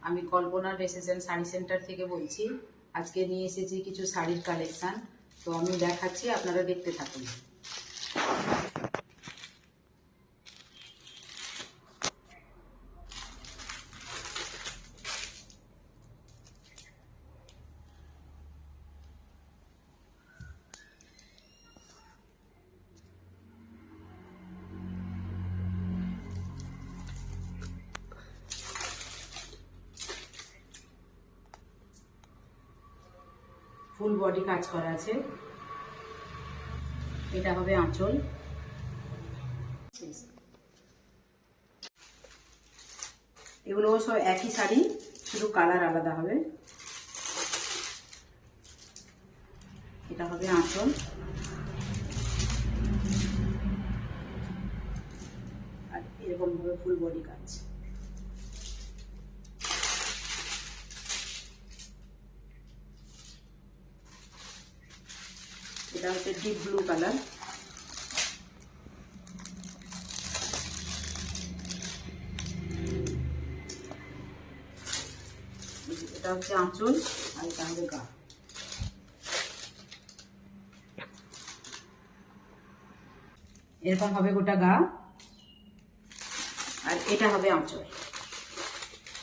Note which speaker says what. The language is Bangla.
Speaker 1: আমি কল্পনা ড্রেসেস এন্ড শাড়ি সেন্টার থেকে বলছি। আজকে নিয়ে এসেছি কিছু শাড়ির কালেকশন, তো আমি দেখাচ্ছি, আপনারা দেখতে থাকুন। ফুল বডি কাজ করা আছে। এটা হবে আঁচল। এগুলো সব একই শাড়ি, শুধু কালার আলাদা হবে। এটা হবে আঁচল। আর এরকম ভাবে ফুল বডি কাজ। এটা হচ্ছে ডিপ ব্লু কালার। এটা হচ্ছে আঁচল, আর এটা হবে গা। এরকম হবে গোটা গা, আর এটা হবে আঁচল।